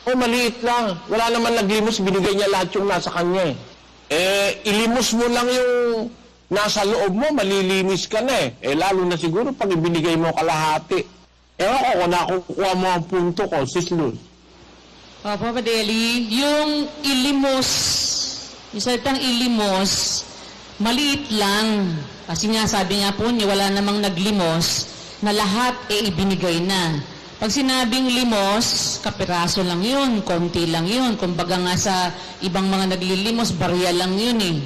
O maliit lang. Wala naman naglimos, binigay niya lahat yung nasa kanya ilimos mo lang yung nasa loob mo, malilinis ka na lalo na siguro pag ibinigay mo kalahati. Ewan ko kung nakukuha mo ang punto ko, Sis Luz. Opo, Padeli, yung ilimos, yung salitang ilimos, maliit lang. Kasi nga, sabi nga po niya, wala namang naglimos na lahat ibinigay na. Pag sinabing limos, kapiraso lang yun, konti lang yun. Kumbaga nga sa ibang mga naglilimos, barya lang yun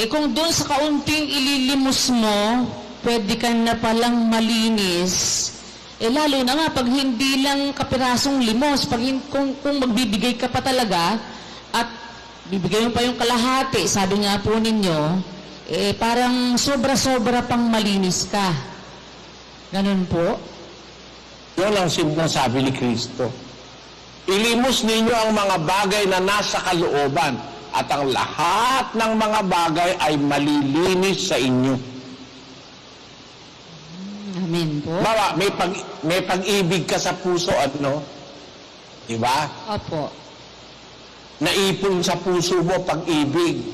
kung doon sa kaunting ililimos mo, pwede ka na palang malinis. Lalo na nga, pag hindi lang kapirasong limos, kung magbibigay ka pa talaga, at bibigay mo pa yung kalahati, sabi nga po ninyo, parang sobra-sobra pang malinis ka. Ganun po. Yun ang sinasabi ni Kristo. Ilimos ninyo ang mga bagay na nasa kalooban at ang lahat ng mga bagay ay malilinis sa inyo. Amen po. Bawa, may pag-ibig ka sa puso, Diba? Opo. Naipon sa puso mo pag-ibig.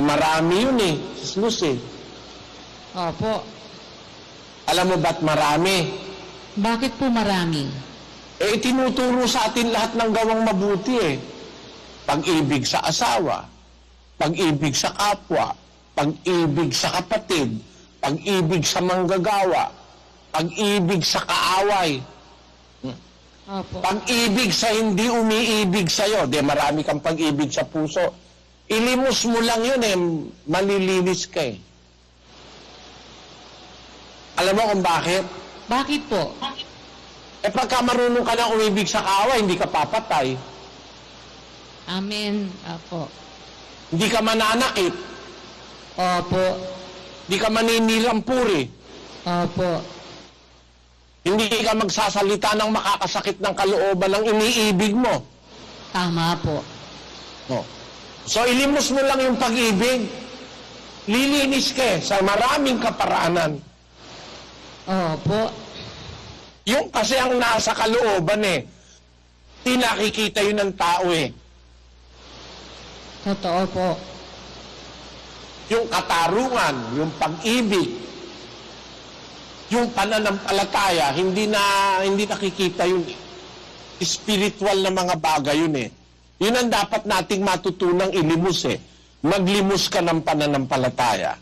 Marami yun Sis Luz Opo. Alam mo ba't marami? Bakit po marami? Tinuturo sa atin lahat ng gawang mabuti Pag-ibig sa asawa, pag-ibig sa kapwa, pag-ibig sa kapatid, pag-ibig sa manggagawa, pag-ibig sa kaaway, Opo. pag-ibig sa hindi umiibig sa'yo. Marami kang pag-ibig sa puso. Ilimos mo lang yun malilinis ka Alam mo kung bakit? Bakit po? Pagka marunong ka na umibig sa kaaway, hindi ka papatay. Amen. Opo. Hindi ka mananakit. Opo. Hindi ka maninirampuri. Opo. Hindi ka magsasalita ng makakasakit ng kalooban ng iniibig mo. Tama po. So, ilimos mo lang yung pag-ibig. Lilinis ka sa maraming kaparaanan. Opo. Yung kasi ang nasa kalooban hindi nakikita yun ng tao Totoo po. Yung katarungan, yung pag-ibig, yung pananampalataya, hindi nakikita yun Spiritual na mga bagay yun Yun ang dapat nating matutunang ilimos Maglimos ka ng pananampalataya.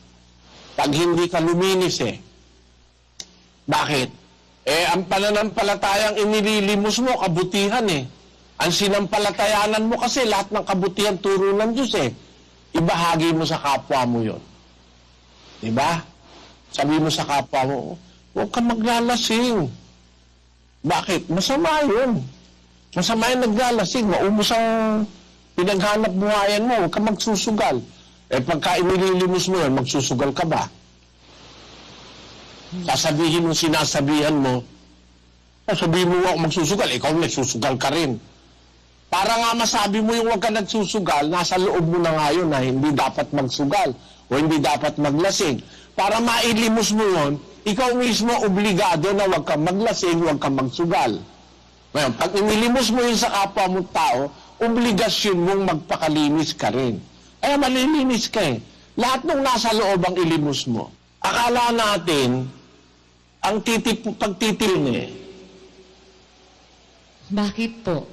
Pag hindi ka luminis Bakit? Ang pananampalatayang inililimos mo, kabutihan Ang sinampalatayanan mo kasi lahat ng kabutihan turo ng Diyos Ibahagi mo sa kapwa mo yun. Diba? Sabi mo sa kapwa mo, huwag ka maglalasing. Bakit? Masama yun. Masama yung naglalasing. Maubos ang pinaghanap buhayan mo. Huwag ka magsusugal. Pagka inililimos mo yun, magsusugal ka ba? Sasabihin mo, sinasabihan mo, sabihin mo ako magsusugal, ikaw nagsusugal ka rin. Para nga masabi mo yung huwag ka nagsusugal, nasa loob mo na nga yun na hindi dapat magsugal o hindi dapat maglasing. Para mailimos mo yun, ikaw mismo obligado na huwag ka maglasing, huwag ka magsugal. Ngayon, pag inilimos mo yun sa kapwa mo tao, obligasyon mong magpakalinis ka rin. Malilinis ka Lahat ng nasa loob ang ilimos mo. Akala natin, ang pagtitil Bakit po?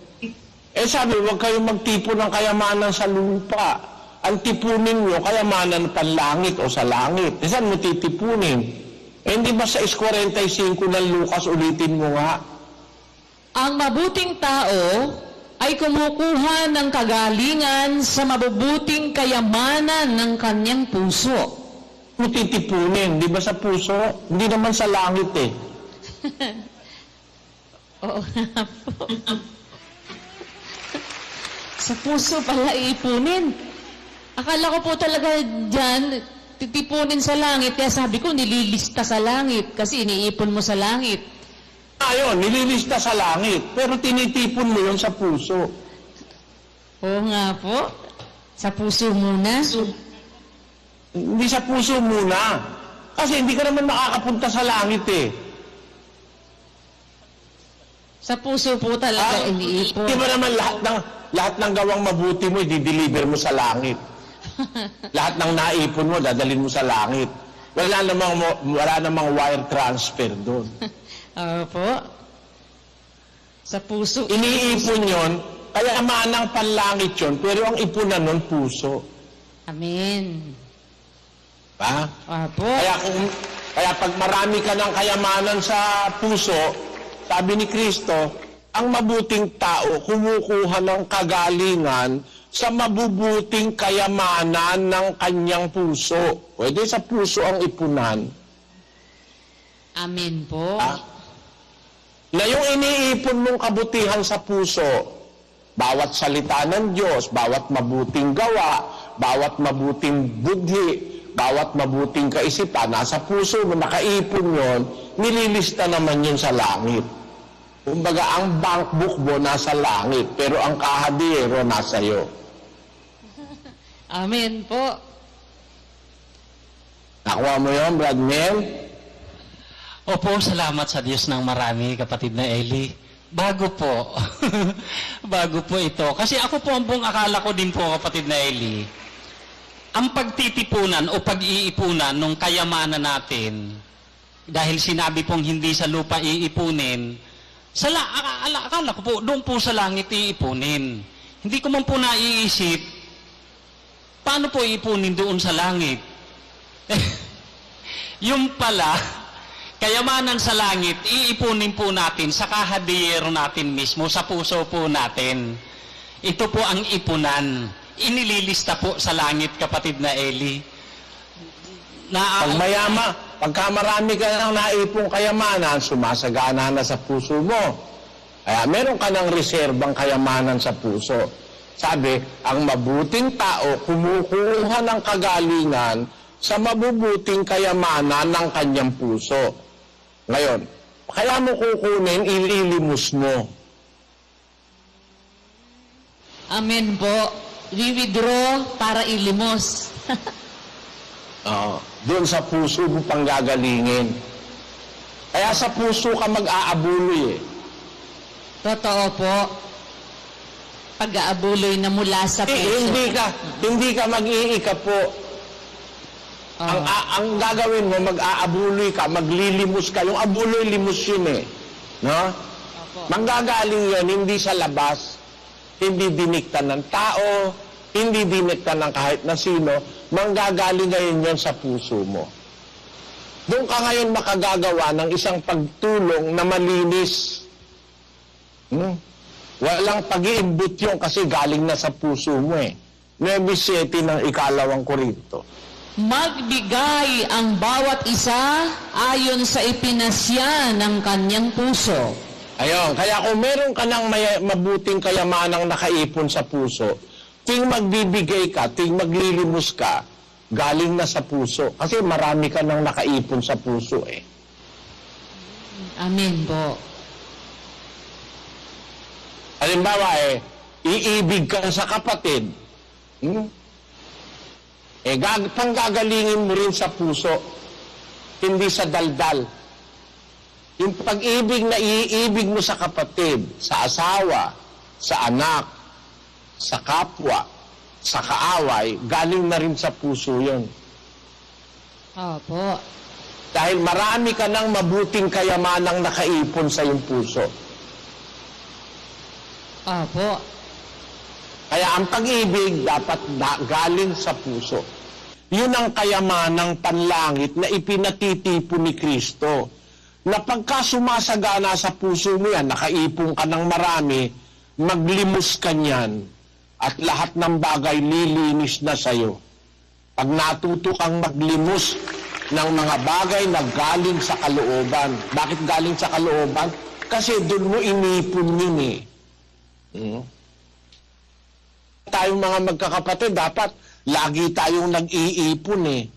sabi, huwag kayong magtipon ng kayamanan sa lupa. Ang tipunin nyo, kayamanan panlangit o sa langit. Saan mo titipunin? Hindi ba sa 45 ng Lucas, ulitin mo nga? Ang mabuting tao ay kumukuha ng kagalingan sa mabubuting kayamanan ng kanyang puso. Mo titipunin, di ba sa puso? Hindi naman sa langit Oo nga po. Sa puso pala iipunin. Akala ko po talaga dyan, titipunin sa langit. Kaya sabi ko, nililista sa langit. Kasi iniipon mo sa langit. Ayun, nililista sa langit. Pero tinitipon mo yun sa puso. Oo nga po. Sa puso muna. Hindi sa puso muna. Kasi hindi ka naman makakapunta sa langit Sa puso po talaga iniipon. Di ba naman lahat ng gawang mabuti mo, i-deliver mo sa langit. Lahat ng naipon mo, dadalhin mo sa langit. Wala namang wire transfer doon. Opo. Sa puso. Iniipon yon, kaya manang panlangit yon, pero ang ipunan nun, puso. Amen. Ba? Opo. Kaya pag marami ka ng kayamanan sa puso, sabi ni Kristo, ang mabuting tao kumukuha ng kagalingan sa mabubuting kayamanan ng kanyang puso. Pwede sa puso ang ipunan. Amen po. Na yung iniipon mong kabutihan sa puso, bawat salita ng Diyos, bawat mabuting gawa, bawat mabuting budhi, bawat mabuting kaisipan, nasa puso mo, nakaipon yon, nililista naman yun sa langit. Kumbaga, ang bankbook mo nasa langit, pero ang kahadiyero nasa iyo. Amen po. Nakuha mo yun, Brad Mel? Opo, salamat sa Diyos ng marami, kapatid na Eli. Bago po. Bago po ito. Kasi ako po ang buong akala ko din po, kapatid na Eli, ang pagtitipunan o pag-iipunan ng kayamanan natin, dahil sinabi pong hindi sa lupa iipunin, akala ko po, doon po sa langit iipunin. Hindi ko man po naiisip, paano po iipunin doon sa langit? Yung pala, kayamanan sa langit, iipunin po natin sa kahadiyero natin mismo, sa puso po natin. Ito po ang ipunan. Inililista po sa langit, kapatid na Eli. Pagka marami ka ng naipong kayamanan, sumasagana na sa puso mo. Kaya meron ka ng reserbang kayamanan sa puso. Sabi, ang mabuting tao kumukuha ng kagalingan sa mabubuting kayamanan ng kanyang puso. Ngayon, kaya mo kukunin, ililimos mo. Amen po. We-withdraw para ilimos. Doon sa puso mo panggagalingin. Kaya sa puso ka mag-aabuloy eh. Totoo po. Pag-aabuloy na mula sa puso. Hindi ka mag-iika po. Ang gagawin mo, mag-aabuloy ka, maglilimos ka. Yung abuloy, limos yun eh. No? Manggagaling yun, hindi sa labas. Hindi diniktan ng tao, hindi diniktan ng kahit na sino, manggagaling ngayon yan sa puso mo. Doon ka ngayon makagagawa ng isang pagtulong na malinis. Walang pag-iimbut yun kasi galing na sa puso mo eh. 9:7 ng 2 Korinto. Magbigay ang bawat isa ayon sa ipinasya ng kanyang puso. Ayun, kaya kung meron ka ng mabuting kayamanang nakaipon sa puso, ting magbibigay ka, ting maglilimos ka, galing na sa puso. Kasi marami ka nang nakaipon sa puso eh. Amen po. Halimbawa iibig ka sa kapatid. Panggagalingin mo rin sa puso, hindi sa daldal. Yung pag-ibig na iibig mo sa kapatid, sa asawa, sa anak, sa kapwa, sa kaaway, galing na rin sa puso yun. Opo. Dahil marami ka ng mabuting kayamanang nakaipon sa iyong puso. Opo. Kaya ang pag-ibig dapat galing sa puso. Yun ang kayamanang panlangit na ipinatitipon ni Kristo. Na pagka sumasagana sa puso mo yan, nakaipon ka ng marami, maglimos ka niyan, at lahat ng bagay lilinis na sa'yo. Pag natuto kang maglimos ng mga bagay na galing sa kalooban. Bakit galing sa kalooban? Kasi doon mo inipon yun eh. Tayong mga magkakapatid, dapat lagi tayong nag-iipon eh.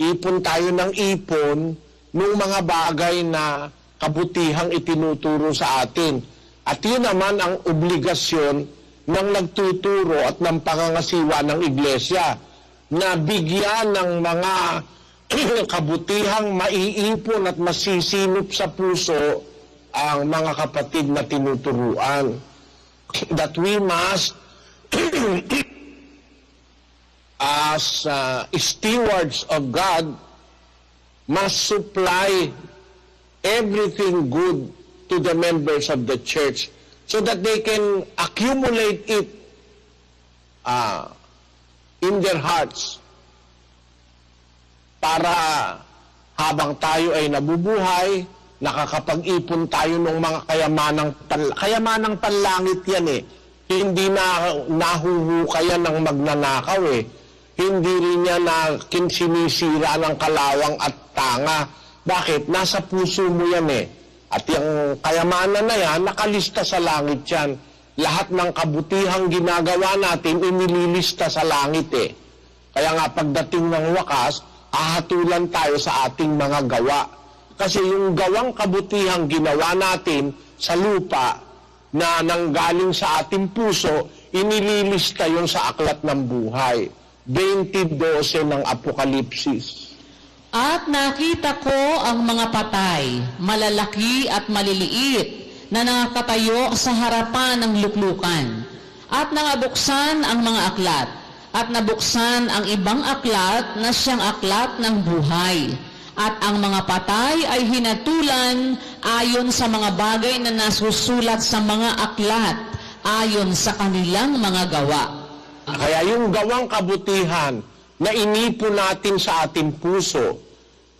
Ipon tayo ng ipon nung mga bagay na kabutihang itinuturo sa atin. At yun naman ang obligasyon ng nagtuturo at ng pangangasiwa ng iglesia na bigyan ng mga kabutihang maiipon at masisinop sa puso ang mga kapatid na tinuturuan. That we must, as stewards of God, must supply everything good to the members of the church so that they can accumulate it in their hearts para habang tayo ay nabubuhay, nakakapag-ipon tayo ng mga kayamanang panlangit yan eh. Hindi na nahuhukayan ng magnanakaw eh. Hindi rin niya na sinisira ng kalawang at tanga. Bakit? Nasa puso mo yan eh. At yung kayamanan na yan, nakalista sa langit yan. Lahat ng kabutihang ginagawa natin, inililista sa langit eh. Kaya nga pagdating ng wakas, ahatulan tayo sa ating mga gawa. Kasi yung gawang kabutihang ginawa natin sa lupa na nanggaling sa ating puso, inililista yon sa aklat ng buhay. 20:12 ng Apokalipsis. At nakita ko ang mga patay, malalaki at maliliit, na nakatayo sa harapan ng luklukan. At nangabuksan ang mga aklat. At nabuksan ang ibang aklat na siyang aklat ng buhay. At ang mga patay ay hinatulan ayon sa mga bagay na nasusulat sa mga aklat, ayon sa kanilang mga gawa. Kaya yung gawang kabutihan na inipon natin sa ating puso,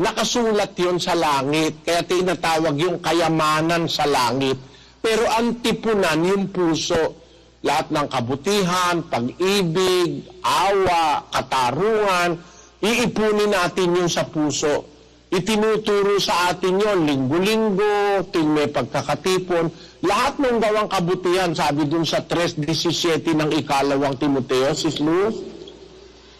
nakasulat yon sa langit. Kaya tinatawag yung kayamanan sa langit. Pero ang tipunan yung puso. Lahat ng kabutihan, pag-ibig, awa, katarungan, iipunin natin yun sa puso. Itinuturo sa atin yun, linggo-linggo, tuwing may pagkakatipon. Lahat ng gawang kabutihan, sabi dun sa 3:17 ng ikalawang Timoteo, Sis Luz,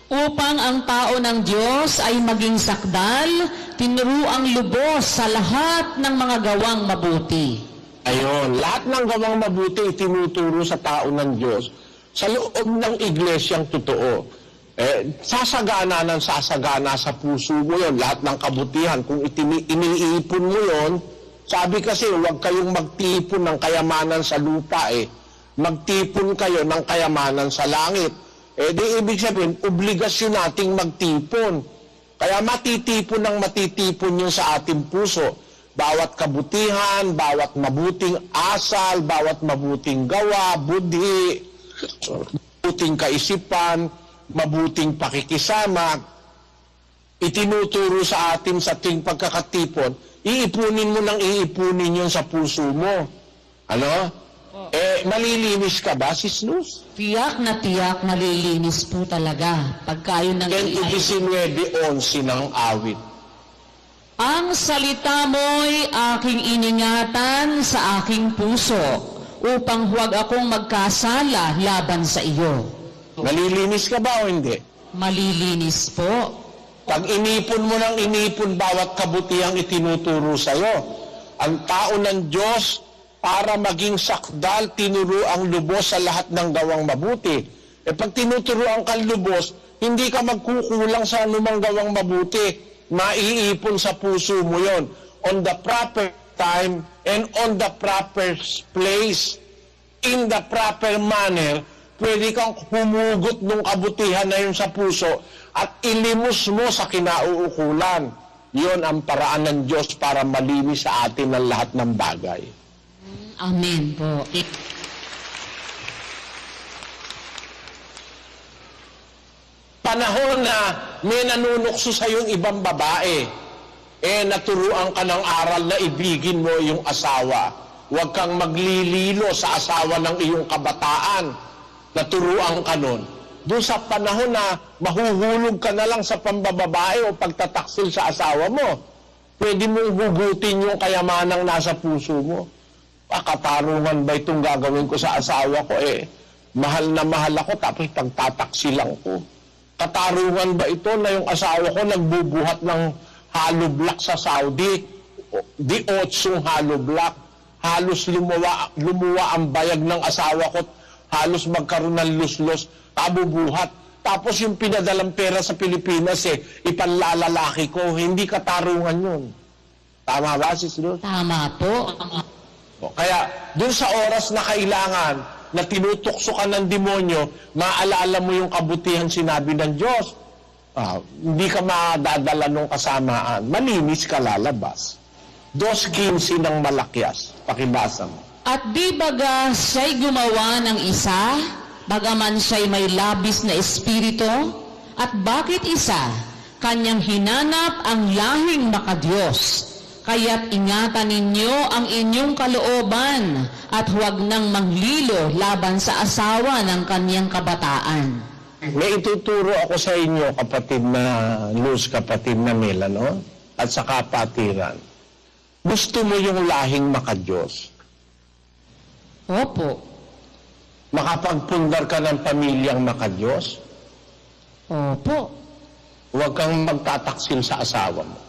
Upang ang tao ng Diyos ay maging sakdal, tinuruang lubos sa lahat ng mga gawang mabuti. ayun, lahat ng gawang mabuti itinuturo sa tao ng Diyos sa loob ng iglesyang totoo. Sasagana ng sasagana sa puso mo yun, lahat ng kabutihan. Kung iniipon mo yun, sabi kasi, huwag kayong magtipon ng kayamanan sa lupa eh. Magtipon kayo ng kayamanan sa langit. Di ibig sabihin, obligasyon nating magtipon. Kaya matitipon ng matitipon yun sa ating puso. Bawat kabutihan, bawat mabuting asal, bawat mabuting gawa, budhi, mabuting kaisipan, mabuting pakikisama, itinuturo sa atin sa ating pagkakatipon, iipunin mo nang iipunin yun sa puso mo. Ano? Malilinis ka ba, Sis Luz? Tiyak na tiyak malilinis po talaga pagka yun ng 19:11 ng awit. Ang salita mo'y aking iningatan sa aking puso upang huwag akong magkasala laban sa iyo. Malilinis ka ba o hindi? Malilinis po. Pag inipon mo ng inipon bawat kabutihang itinuturo sa'yo, ang tao ng Diyos para maging sakdal, tinuro ang lubos sa lahat ng gawang mabuti. Pag tinuturoan kang lubos, hindi ka magkukulang sa anumang gawang mabuti. Maiipon sa puso mo yon on the proper time and on the proper place, in the proper manner. Pwede kang humugot ng kabutihan na yun sa puso at ilimos mo sa kinauukulan. Yon ang paraan ng Diyos para malinis sa atin ang lahat ng bagay. Amen po. Panahon na may nanunukso sa yung ibang babae, naturuan ka ng aral na ibigin mo yung asawa. Huwag kang maglililo sa asawa ng iyong kabataan. Naturuan ka nun. Doon sa panahon na mahuhulog ka na lang sa pambababae o pagtataksil sa asawa mo, pwede mong hugutin yung kayamanang nasa puso mo. Katarungan ba itong gagawin ko sa asawa ko? Mahal na mahal ako tapos pagtataksilan ko. Katarungan ba ito na yung asawa ko nagbubuhat ng hollow block sa Saudi? Di 8 hollow block. Halos lumuwa ang bayag ng asawa ko. Halos magkaroon ng luslos. Kabubuhat. Tapos yung pinadalang pera sa Pilipinas, ipanlalalaki ko. Hindi katarungan yun. Tama ba, Sis Luz? Tama po. O, kaya, dun sa oras na kailangan na tinutokso ka ng demonyo, maalala mo yung kabutihan sinabi ng Diyos. Hindi ka madadala ng kasamaan. Malinis ka lalabas. 2:15 ng Malakyas. Pakibasa mo. At di baga siya'y gumawa ng isa, bagaman siya'y may labis na espiritu? At bakit isa? Kanyang hinanap ang lahing makadiyos. Kaya't ingatan ninyo ang inyong kalooban at huwag nang manglilo laban sa asawa ng kanyang kabataan. May ituturo ako sa inyo, kapatid na Luz, kapatid na Melano, at sa kapatiran. Gusto mo yung lahing makadiyos? Opo. Makapagpundar ka ng pamilyang makadiyos? Opo. Huwag kang magtataksil sa asawa mo.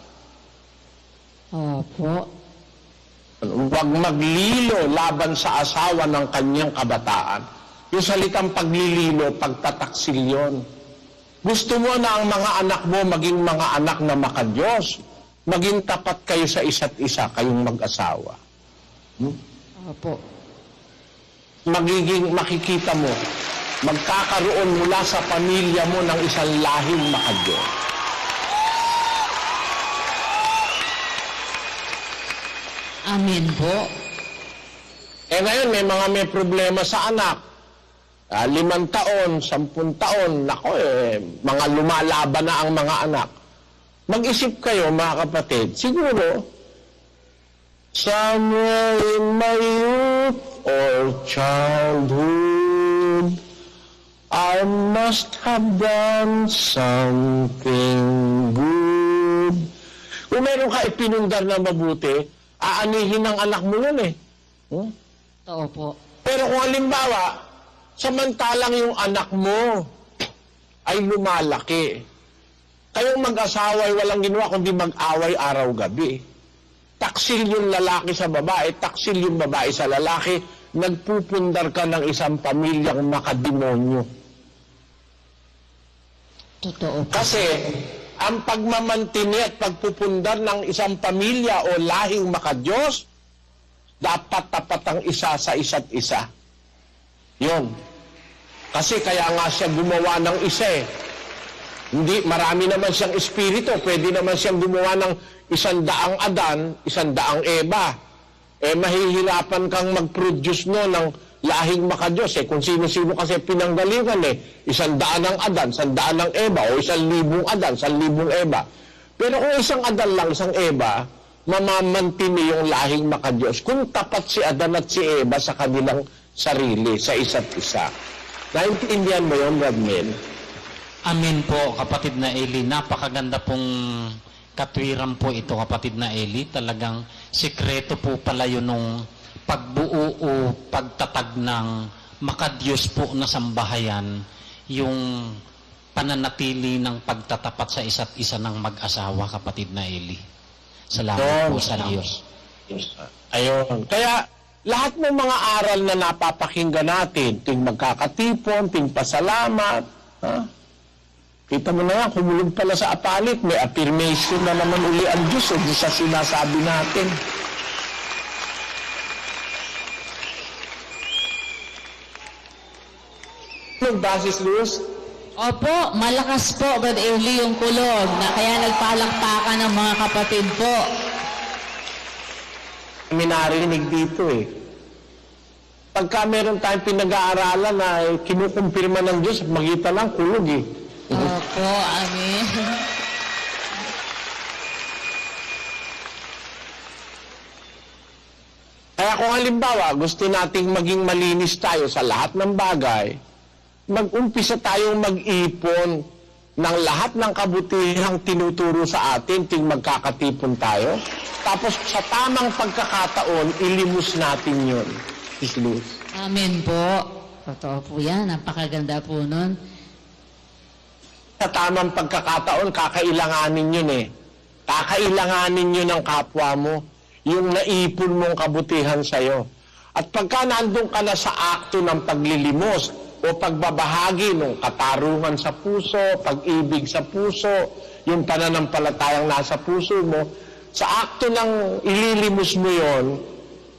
Opo. Huwag maglilo laban sa asawa ng kanyang kabataan. Yung salitang paglililo, pagtataksil yon. Gusto mo na ang mga anak mo maging mga anak na makadiyos. Maging tapat kayo sa isa't isa, kayong mag-asawa. Opo. Makikita mo, magkakaroon mula sa pamilya mo ng isang lahing makadiyos. Amen po. Ngayon, may problema sa anak. 5 taon, 10 taon, nako mga lumalaban na ang mga anak. Mag-isip kayo, mga kapatid, siguro, somewhere in my youth or childhood, I must have done something good. Kung meron ka ipinundar na mabuti, aanihin ng anak mo yun eh. Opo. Pero kung halimbawa, samantalang yung anak mo ay lumalaki, kayong mag-asawa ay walang ginawa kundi mag-away araw-gabi. Taksil yung lalaki sa babae, taksil yung babae sa lalaki, nagpupundar ka ng isang pamilyang makademonyo. Totoo po. Kasi, ang pagmamantini at pagpupundar ng isang pamilya o lahing makadiyos, dapat tapat ang isa sa isa't isa. Yun. Kasi kaya nga siya gumawa ng isa eh. Hindi, marami naman siyang espiritu. Pwede naman siyang gumawa ng 100 Adan, 100 Eva. Mahihirapan kang mag-produce no ng lahing makadiyos eh. Kung sino-sino kasi pinanggalingan eh. 100 ng Adan, 100 ng Eva, o 1,000 Adan, 1,000 Eva. Pero kung isang Adan lang, isang Eva, mamamantini yung lahing makadiyos. Kung tapat si Adan at si Eva sa kanilang sarili, sa isa't isa. Naintindihan mo yun, Radmel? Amen po, kapatid na Eli. Napakaganda pong katwiran po ito, kapatid na Eli. Talagang sikreto po pala yun nung pagbuo o pagtatag ng makadiyos po na sambahayan, yung pananatili ng pagtatapat sa isa't isa ng mag-asawa, kapatid na Eli. Salamat po sa Diyos. Ayun. Kaya, lahat ng mga aral na napapakinggan natin, ting magkakatipon, ting pasalamat, kita mo na nga, kumulog pala sa apalit, may affirmation na naman uli ang Diyos o Diyos sa sinasabi natin. Basis, Luz? Opo, malakas po, Brother Eli, yung kulog, na kaya nagpalakpakan ng mga kapatid po. May narinig dito eh. Pagka meron tayong pinag-aaralan na kinukumpirma ng Diyos, magita lang kulog eh. Opo, amen. Kaya kung halimbawa, gusto nating maging malinis tayo sa lahat ng bagay, mag-umpisa tayong mag-ipon ng lahat ng kabutihang tinuturo sa atin, ting magkakatipon tayo. Tapos sa tamang pagkakataon, ilimos natin yun. Luz. Amen po. Totoo po yan. Napakaganda po nun. Sa tamang pagkakataon, kakailanganin yun eh. Kakailanganin yun ng kapwa mo, yung naipon mong kabutihan sa'yo. At pagka nandun ka na sa akto ng paglilimos o pagbabahagi ng katarungan sa puso, pag-ibig sa puso, yung pananampalatayang nasa puso mo, sa akto ng ililimos mo yon,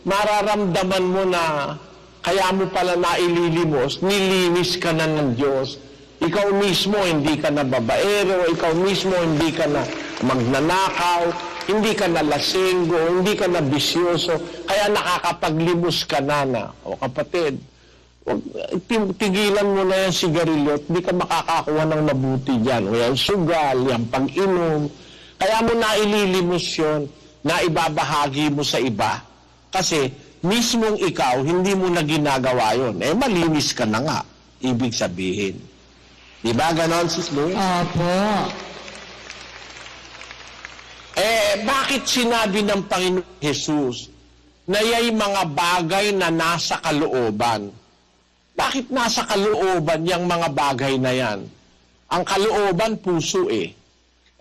mararamdaman mo na kaya mo pala naililimos, nilinis ka na ng Diyos. Ikaw mismo hindi ka na babaero, ikaw mismo hindi ka na magnanakaw, hindi ka na lasinggo, hindi ka na bisyoso, kaya nakakapaglimos ka na. O kapatid, tigilan mo na yung sigarilyo at hindi ka makakakuha ng mabuti dyan. O yan sugal, yan pag-inom. Kaya mo naililimos yun, na ibabahagi mo sa iba. Kasi mismong ikaw, hindi mo na ginagawa yun. Malinis ka na nga, ibig sabihin. Diba ganon, Sis Louie? Opo. Bakit sinabi ng Panginoon Jesus na yay mga bagay na nasa kalooban? Bakit nasa kalooban yung mga bagay na yan? Ang kalooban, puso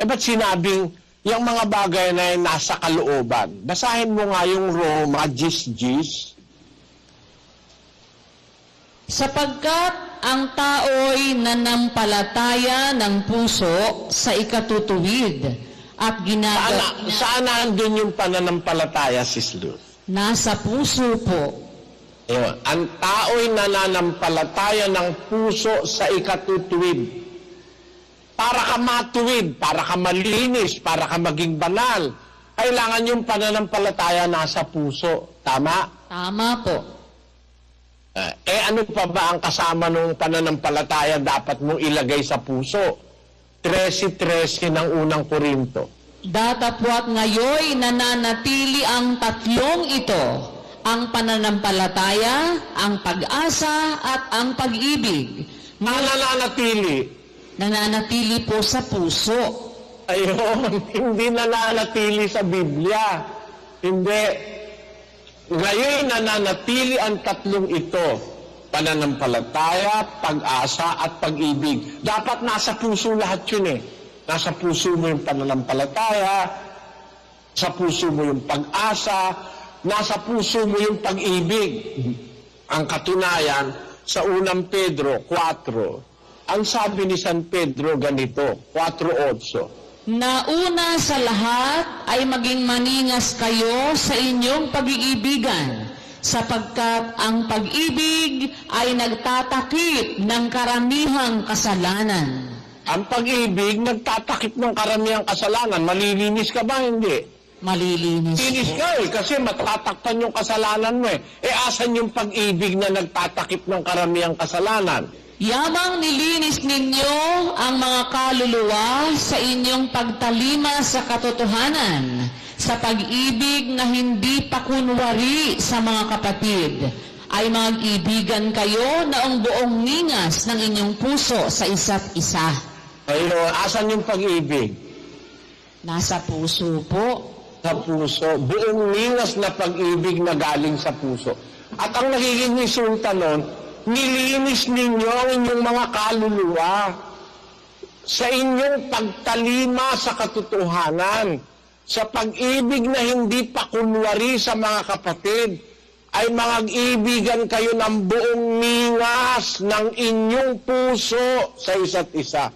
ba't sinabing yung mga bagay na yan nasa kalooban? Basahin mo nga yung Roma 10:10. Sapagkat ang tao'y nanampalataya ng puso sa ikatutuwid at ginagawa. Saan nandun yung pananampalataya, Sis Luz? Nasa puso po. Ayun. Ang tao'y nananampalataya ng puso sa ikatutuwid. Para ka matuwid, para ka malinis, para ka maging banal, kailangan yung pananampalataya nasa puso. Tama? Tama po. Ano pa ba ang kasama ng pananampalataya dapat mong ilagay sa puso? 13:13 ng unang Korinto. Datapwat ngayoy nananatili ang tatlong ito, ang pananampalataya, ang pag-asa, at ang pag-ibig. Nananatili. Nananatili po sa puso. Ayun, hindi nananatili sa Biblia. Hindi. Ngayon nananatili ang tatlong ito. Pananampalataya, pag-asa, at pag-ibig. Dapat nasa puso lahat yun Nasa puso mo yung pananampalataya, sa puso mo yung pag-asa, nasa puso mo yung pag-ibig. Ang katunayan, sa unang Pedro 4, ang sabi ni San Pedro ganito, 4:8. Nauna sa lahat ay maging maningas kayo sa inyong pag-iibigan, sapagkat ang pag-ibig ay nagtatakip ng karamihang kasalanan. Ang pag-ibig nagtatakip ng karamihang kasalanan. Malilinis ka ba? Hindi. Malilinis Linis po. ka kasi matatakpan yung kasalanan mo asan yung pag-ibig na nagtatakip ng karamihang kasalanan? Yamang nilinis ninyo ang mga kaluluwa sa inyong pagtalima sa katotohanan, sa pag-ibig na hindi pakunwari sa mga kapatid, ay mag-ibigan kayo naong buong ningas ng inyong puso sa isa't isa. Ayun, asan yung pag-ibig? Nasa puso po. Sa puso. Buong ningas na pag-ibig na galing sa puso. At ang nagiging resulta nun, nilinis ninyo ang inyong mga kaluluwa sa inyong pagtalima sa katotohanan, sa pag-ibig na hindi pakunwari sa mga kapatid, ay mag-ibigan kayo ng buong ningas ng inyong puso sa isa't isa.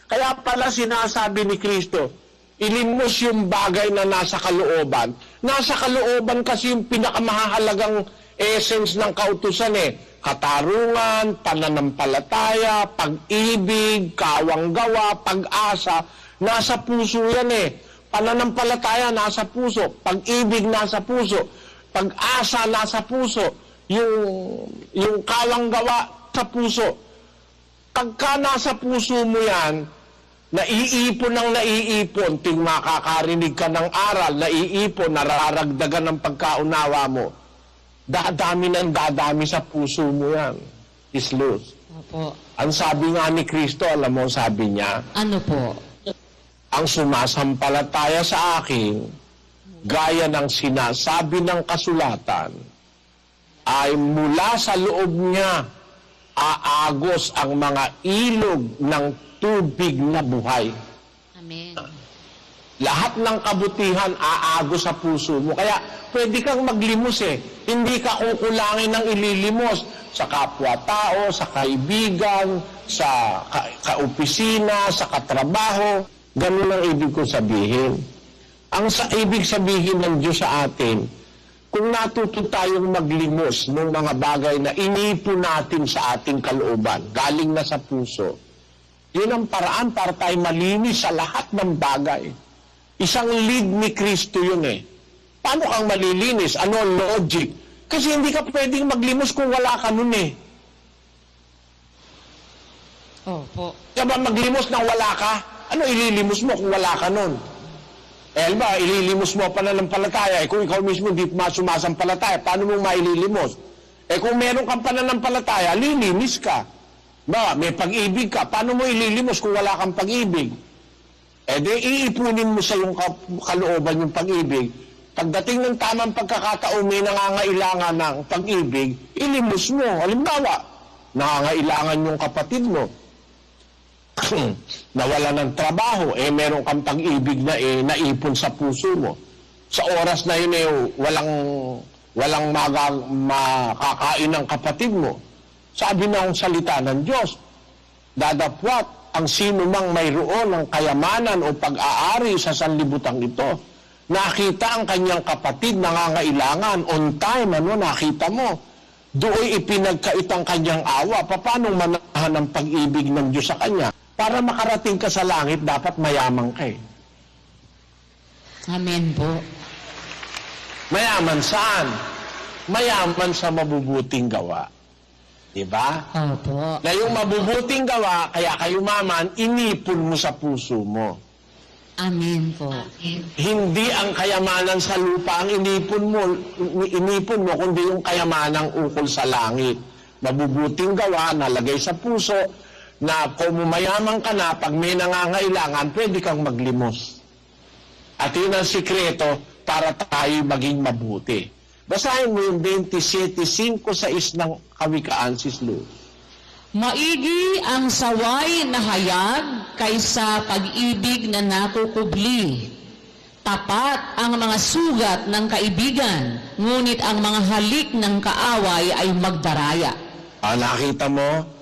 Kaya pala sinasabi ni Kristo, ilimos yung bagay na nasa kalooban. Nasa kalooban kasi yung pinakamahalagang essence ng kautusan katarungan, pananampalataya, pag-ibig, kawanggawa, pag-asa, nasa puso yan Pananampalataya nasa puso, pag-ibig nasa puso, pag-asa nasa puso, yung kawanggawa sa puso. Pagka nasa puso mo yan, naiipon ng naiipon, ting makakarinig ka ng aral, naiipon, nararagdagan ng pagkaunawa mo. Dadami ng dadami sa puso mo yan. Islus. Opo. Ang sabi nga ni Kristo, alam mo, sabi niya, Ano po? ang sumasampalataya sa akin, gaya ng sinasabi ng kasulatan, ay mula sa loob niya aagos ang mga ilog ng tubig na buhay. Amen. Lahat ng kabutihan aagos sa puso mo. Kaya pwede kang maglimos Hindi ka kukulangin ng ililimos sa kapwa-tao, sa kaibigan, sa kaopisina, sa katrabaho. Ganun ang ibig ko sabihin. Ang ibig sabihin ng Diyos sa atin, kung natuto tayong maglimos ng mga bagay na inipon natin sa ating kalooban, galing na sa puso, yun ang paraan para tayo malinis sa lahat ng bagay. Isang lead ni Kristo yun eh. Paano kang malilinis? Ano ang logic? Kasi hindi ka pwedeng maglimos kung wala ka nun eh. Opo. Kaya ba maglimos nang wala ka? Ano ililimos mo kung wala ka nun? Eh, ba, ililimos mo pananampalataya. Eh, kung ikaw mismo hindi sumasampalataya, paano mo maililimos? Eh, kung meron kang pananampalataya, lilinis ka. Ba, may pag-ibig ka. Paano mo ililimos kung wala kang pag-ibig? Eh, di iipunin mo sa iyong kalooban yung pag-ibig. Pagdating ng tamang pagkakataon, may nangangailangan ng pag-ibig, ilimos mo. Halimbawa, nangangailangan yung kapatid mo. Nawala ng trabaho, eh meron kang pag-ibig na naipon sa puso mo. Sa oras na yun eh, walang makakain ng kapatid mo. Sabi na ang salita ng Diyos, dadapwat ang sino mang mayroon ng kayamanan o pag-aari sa sanlibutan ito. Nakita ang kanyang kapatid nangangailangan, on time, nakita mo. Do'y ipinagkait ang kanyang awa. Paano manahan ang pag-ibig ng Diyos sa kanya? Para makarating ka sa langit, dapat mayaman ka eh. Amen po. Mayaman saan? Mayaman sa mabubuting gawa. Diba? Opo. Na yung mabubuting gawa, kaya kayo maman, inipon mo sa puso mo. Amen po. Hindi ang kayamanan sa lupa ang inipon mo, kundi yung kayamanang ukol sa langit. Mabubuting gawa, nalagay sa puso, na kung mayaman ka na, pag may nangangailangan, pwede kang maglimos. At yun ang sikreto para tayo maging mabuti. Basahin mo yung 27:5-6 ng Kawikaan, Sis Luz. Maigi ang saway na hayag kaysa pag-ibig na nakukubli. Tapat ang mga sugat ng kaibigan, ngunit ang mga halik ng kaaway ay magdaraya. Nakita mo?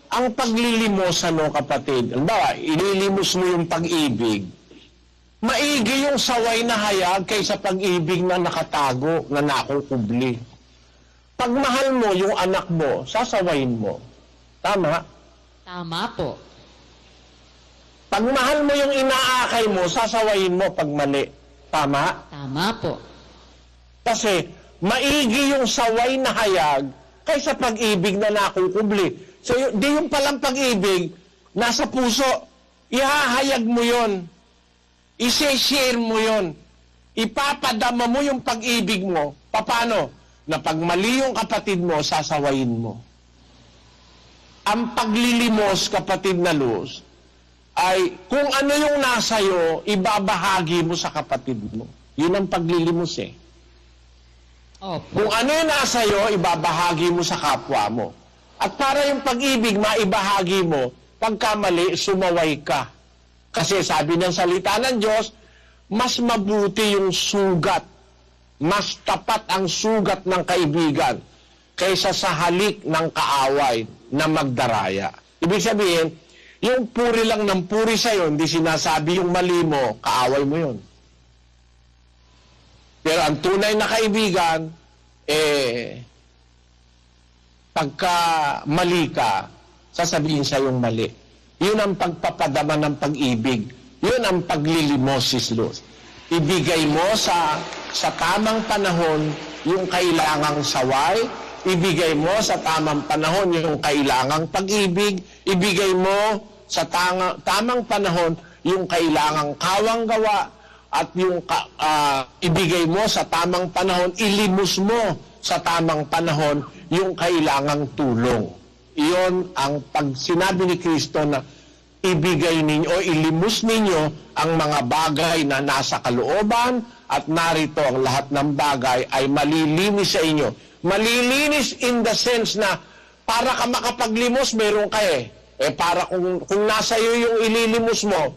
Ang paglilimos, kapatid, halimbawa, ililimos mo yung pag-ibig, maigi yung saway na hayag kaysa pag-ibig na nakatago, na nakukubli. Pag mahal mo yung anak mo, sasawayin mo. Tama? Tama po. Pag mahal mo yung inaakay mo, sasawayin mo pag mali. Tama? Tama po. Kasi maigi yung saway na hayag kaysa pag-ibig na nakukubli. So, di yung palang pag-ibig, nasa puso, ihahayag mo yon, isi-share mo yon, ipapadama mo yung pag-ibig mo. Paano? Na pag mali yung kapatid mo, sasawayin mo. Ang paglilimos, kapatid na Luz, ay kung ano yung nasa iyo, ibabahagi mo sa kapatid mo. Yun ang paglilimos eh. Opo. Kung ano yung nasa iyo, ibabahagi mo sa kapwa mo. At para yung pag-ibig maibahagi mo, pagkamali, sumaway ka. Kasi sabi ng salita ng Diyos, mas mabuti yung sugat, mas tapat ang sugat ng kaibigan kaysa sa halik ng kaaway na magdaraya. Ibig sabihin, yung puri lang ng puri sa'yo, hindi sinasabi yung mali mo, kaaway mo yun. Pero ang tunay na kaibigan, pagka mali ka, sasabihin sa yung mali. Yun ang pagpapadama ng pag-ibig. Yun ang paglilimos, Sis Luz. Ibigay mo sa tamang panahon yung kailangang saway, ibigay mo sa tamang panahon yung kailangang pag-ibig, ibigay mo sa tamang panahon yung kailangang kawang gawa, at yung ibigay mo sa tamang panahon, ilimos mo sa tamang panahon yung kailangang tulong. Iyon ang pag sinabi ni Kristo na ibigay ninyo o ilimos ninyo ang mga bagay na nasa kalooban, at narito ang lahat ng bagay ay malilinis sa inyo. Malilinis in the sense na para ka makapaglimos, meron ka para kung nasa iyo yung ililimos mo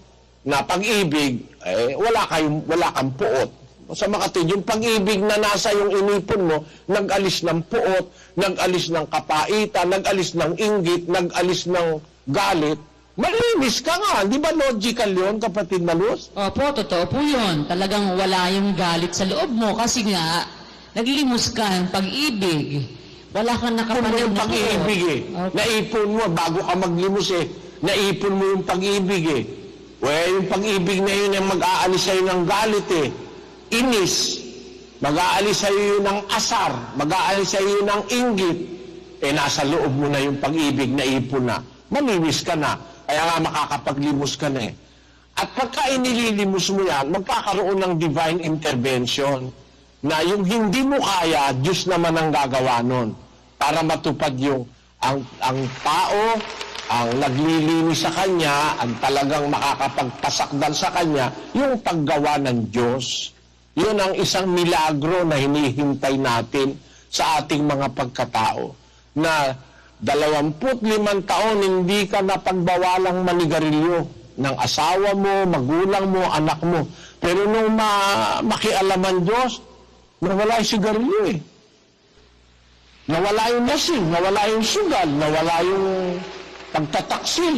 na pag-ibig, wala kang puot. Sa makatid, yung pag-ibig na nasa yung inipon mo, nag-alis ng puot, nag-alis ng kapaitan, nag-alis ng inggit, nag-alis ng galit, malinis ka nga. Di ba logical yun, kapatid na Luz? Opo, totoo po yun. Talagang wala yung galit sa loob mo kasi nga, naglimos ka ng pag-ibig. Wala kang Ipon mo nakapalag yung na pag-ibig eh. Okay. Naipon mo, bago ka maglimos eh. Naipon mo yung pag-ibig eh. Yung pag-ibig na yun ay mag-aalis sa'yo ng galit eh. Inis. Mag-aalis sa'yo yun ng asar. Mag-aalis sa'yo yun ng inggit. Nasa loob mo na yung pag-ibig na ipon na. Mamimis ka na. Kaya nga makakapaglimos ka na eh. At pagka inililimos mo yan, magkakaroon ng divine intervention na yung hindi mo kaya, Diyos naman ang gagawa nun para matupad yung ang tao, ang naglilinis sa Kanya, ang talagang makakapagpasakdan sa Kanya, yung paggawa ng Diyos. Yun ang isang milagro na hinihintay natin sa ating mga pagkatao. Na 25 taon hindi ka napagbawalang manigarilyo ng asawa mo, magulang mo, anak mo. Pero nung makialaman Diyos, nawala yung sigarilyo eh. Nawala yung lasing, nawala yung sugal, nawala yung pagtataksil,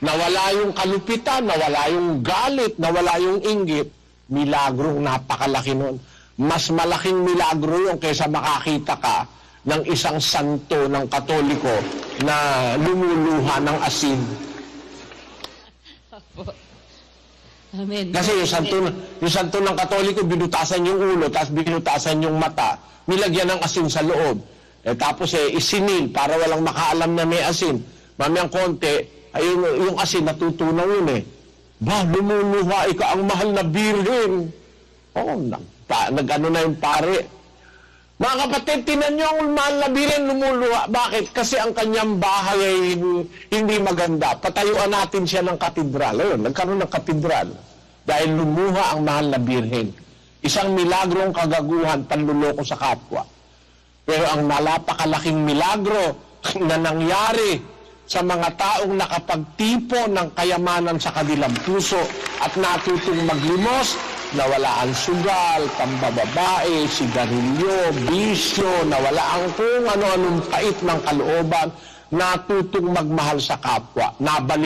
nawala yung kalupitan, nawala yung galit, nawala yung inggit. Milagrong napakalaki nun. Mas malaking milagro yun kaysa makakita ka ng isang santo ng Katoliko na lumuluha ng asin. Amen. Kasi yung santo ng Katoliko, binutasan yung ulo, tapos binutasan yung mata, nilagyan ng asin sa loob. Tapos isinil para walang makaalam na may asin. Mamayang konti, ayun, yung asin natutunaw yun eh. Ba, lumuluha, ikaw ang mahal na birhen. Nag-ano na yung pare. Mga kapatid, tinan nyo ang mahal na birhen lumuluha. Bakit? Kasi ang kanyang bahay ay hindi maganda. Patayuan natin siya ng katedral. Ayun, nagkaroon ng katedral. Dahil lumuha ang mahal na birhen. Isang milagrong kagaguhan, panluloko sa kapwa. Pero ang napakalaking milagro na nangyari sa mga taong nakapagtipo ng kayamanan sa kanilang puso at natutong maglimos, nawala ang sugal, pambababae, sigarilyo, bisyo, nawala ang kung ano-anong pait ng kalooban, natutong magmahal sa kapwa, nabalik